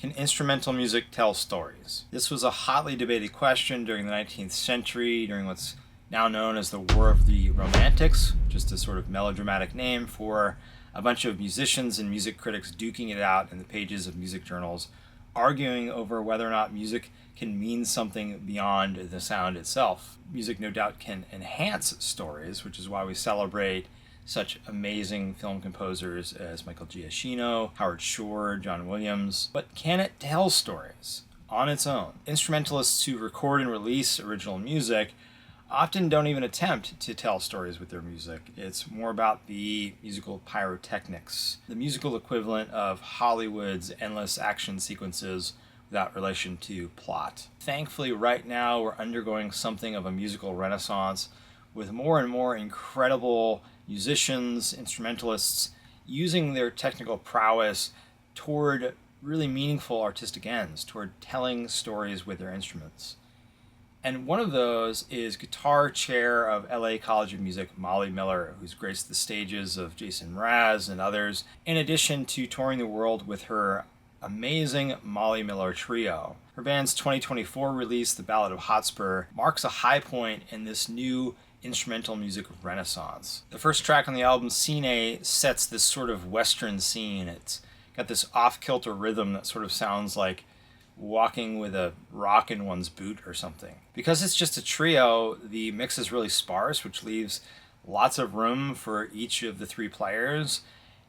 Can instrumental music tell stories? This was a hotly debated question during the 19th century, during what's now known as the War of the Romantics, just a sort of melodramatic name for a bunch of musicians and music critics duking it out in the pages of music journals, arguing over whether or not music can mean something beyond the sound itself. Music, no doubt, can enhance stories, which is why we celebrate such amazing film composers as Michael Giacchino, Howard Shore, John Williams. But can it tell stories on its own? Instrumentalists who record and release original music often don't even attempt to tell stories with their music. It's more about the musical pyrotechnics, the musical equivalent of Hollywood's endless action sequences without relation to plot. Thankfully, right now, we're undergoing something of a musical renaissance with more and more incredible musicians, instrumentalists, using their technical prowess toward really meaningful artistic ends, toward telling stories with their instruments. And one of those is guitar chair of LA College of Music, Molly Miller, who's graced the stages of Jason Mraz and others, in addition to touring the world with her amazing Molly Miller Trio. Her band's 2024 release, The Ballad of Hotspur, marks a high point in this new instrumental music renaissance. The first track on the album, Cine, sets this sort of Western scene. It's got this off-kilter rhythm that sort of sounds like walking with a rock in one's boot or something. Because it's just a trio, the mix is really sparse, which leaves lots of room for each of the three players,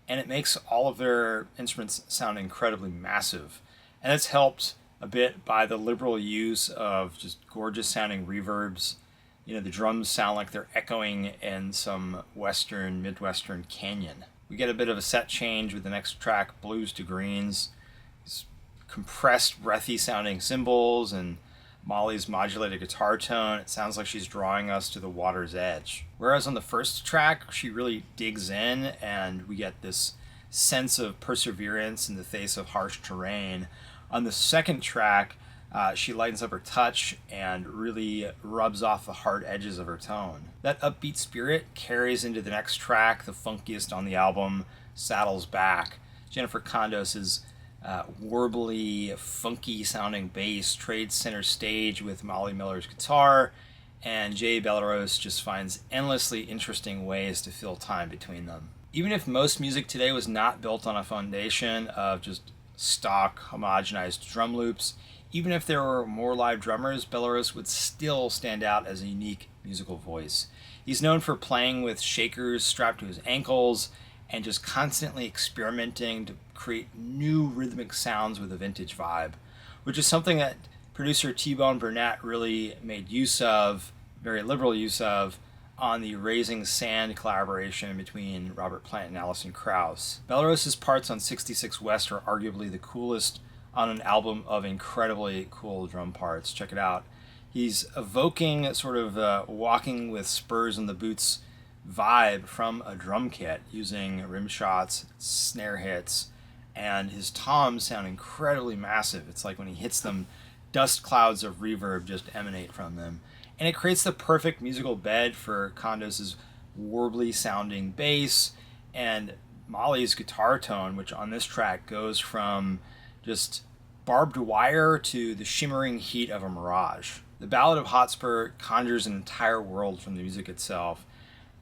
and it makes all of their instruments sound incredibly massive. And it's helped a bit by the liberal use of just gorgeous sounding reverbs. You know, the drums sound like they're echoing in some western, midwestern canyon. We get a bit of a set change with the next track, Blues to Greens. These compressed, breathy sounding cymbals and Molly's modulated guitar tone. It sounds like she's drawing us to the water's edge. Whereas on the first track, she really digs in and we get this sense of perseverance in the face of harsh terrain. On the second track, she lightens up her touch and really rubs off the hard edges of her tone. That upbeat spirit carries into the next track, the funkiest on the album, Saddles Back. Jennifer Condos's warbly, funky sounding bass trades center stage with Molly Miller's guitar, and Jay Bellerose just finds endlessly interesting ways to fill time between them. Even if most music today was not built on a foundation of just stock, homogenized drum loops, even if there were more live drummers, Bellerose would still stand out as a unique musical voice. He's known for playing with shakers strapped to his ankles and just constantly experimenting to create new rhythmic sounds with a vintage vibe, which is something that producer T-Bone Burnett really made use of, very liberal use of, on the Raising Sand collaboration between Robert Plant and Alison Krauss. Bellerose's parts on 66 West are arguably the coolest on an album of incredibly cool drum parts. Check it out. He's evoking sort of walking with spurs in the boots vibe from a drum kit, using rim shots, snare hits, and his toms sound incredibly massive. It's like when he hits them, dust clouds of reverb just emanate from them. And it creates the perfect musical bed for Condos's warbly sounding bass and Molly's guitar tone, which on this track goes from just barbed wire to the shimmering heat of a mirage. The Ballad of Hotspur conjures an entire world from the music itself,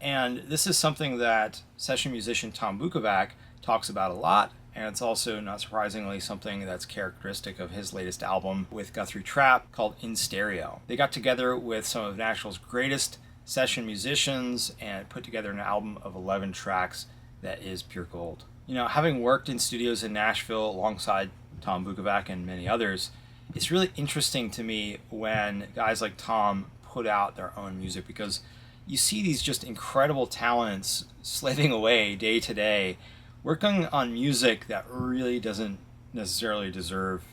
and this is something that session musician Tom Bukovac talks about a lot, and it's also, not surprisingly, something that's characteristic of his latest album with Guthrie Trapp called In Stereo. They got together with some of Nashville's greatest session musicians and put together an album of 11 tracks that is pure gold. You know, having worked in studios in Nashville alongside Tom Bukovac and many others, it's really interesting to me when guys like Tom put out their own music, because you see these just incredible talents slaving away day to day, working on music that really doesn't necessarily deserve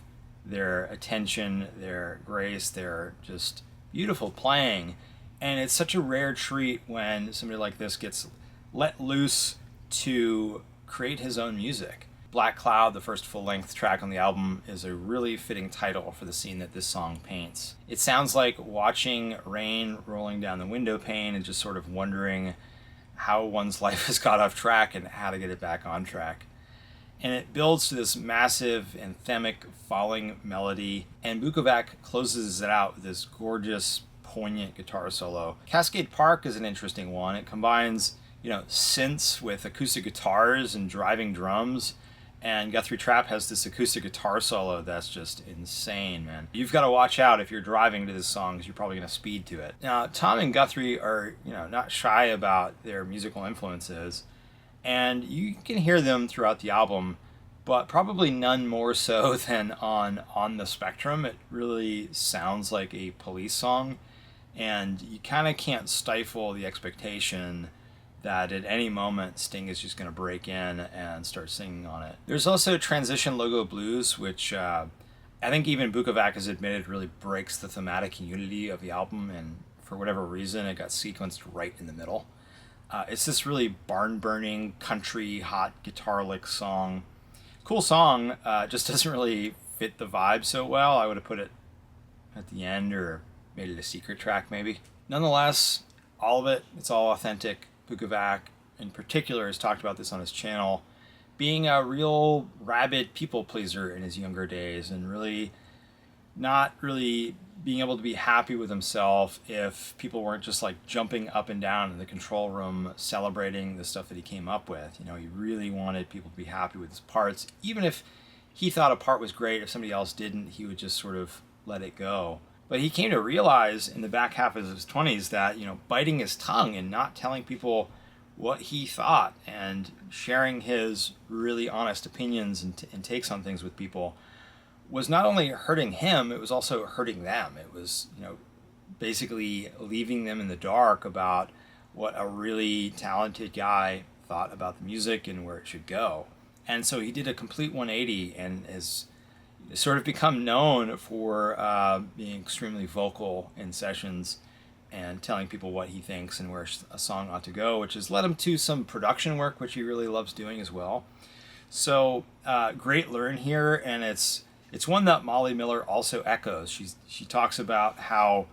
their attention, their grace, their just beautiful playing. And it's such a rare treat when somebody like this gets let loose to create his own music. Black Cloud, the first full-length track on the album, is a really fitting title for the scene that this song paints. It sounds like watching rain rolling down the window pane and just sort of wondering how one's life has got off track and how to get it back on track. and it builds to this massive anthemic falling melody, and Bukovac closes it out with this gorgeous, poignant guitar solo. Cascade Park is an interesting one. It combines, synths with acoustic guitars and driving drums, and Guthrie Trapp has this acoustic guitar solo that's just insane, man. You've got to watch out if you're driving to this song, because you're probably going to speed to it. Now, Tom and Guthrie are, not shy about their musical influences, and you can hear them throughout the album, but probably none more so than on the Spectrum. It really sounds like a Police song, and you kind of can't stifle the expectation that at any moment Sting is just going to break in and start singing on it. There's also Transition Logo Blues, which I think even Bukovac has admitted really breaks the thematic unity of the album, and for whatever reason it got sequenced right in the middle. It's this really barn-burning, country, hot guitar lick song. Cool song, just doesn't really fit the vibe so well. I would have put it at the end or made it a secret track maybe. Nonetheless, all of it, it's all authentic. Bukovac in particular has talked about this on his channel, being a real rabid people pleaser in his younger days, and really not really being able to be happy with himself if people weren't just like jumping up and down in the control room celebrating the stuff that he came up with. He really wanted people to be happy with his parts. Even if he thought a part was great, if somebody else didn't, he would just sort of let it go. But he came to realize in the back half of his 20s that, biting his tongue and not telling people what he thought and sharing his really honest opinions and takes on things with people was not only hurting him, it was also hurting them. It was, basically leaving them in the dark about what a really talented guy thought about the music and where it should go. And so he did a complete 180 and has sort of become known for being extremely vocal in sessions and telling people what he thinks and where a song ought to go, which has led him to some production work, which he really loves doing as well. So great learn here, and it's one that Molly Miller also echoes. She talks about how,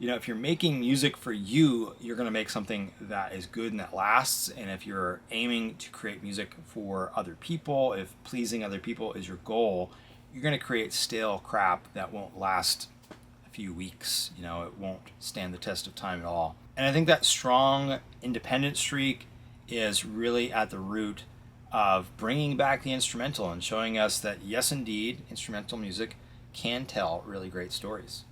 if you're making music for you, you're going to make something that is good and that lasts. And if you're aiming to create music for other people, if pleasing other people is your goal, you're going to create stale crap that won't last a few weeks. It won't stand the test of time at all. And I think that strong independent streak is really at the root of bringing back the instrumental and showing us that, yes, indeed, instrumental music can tell really great stories.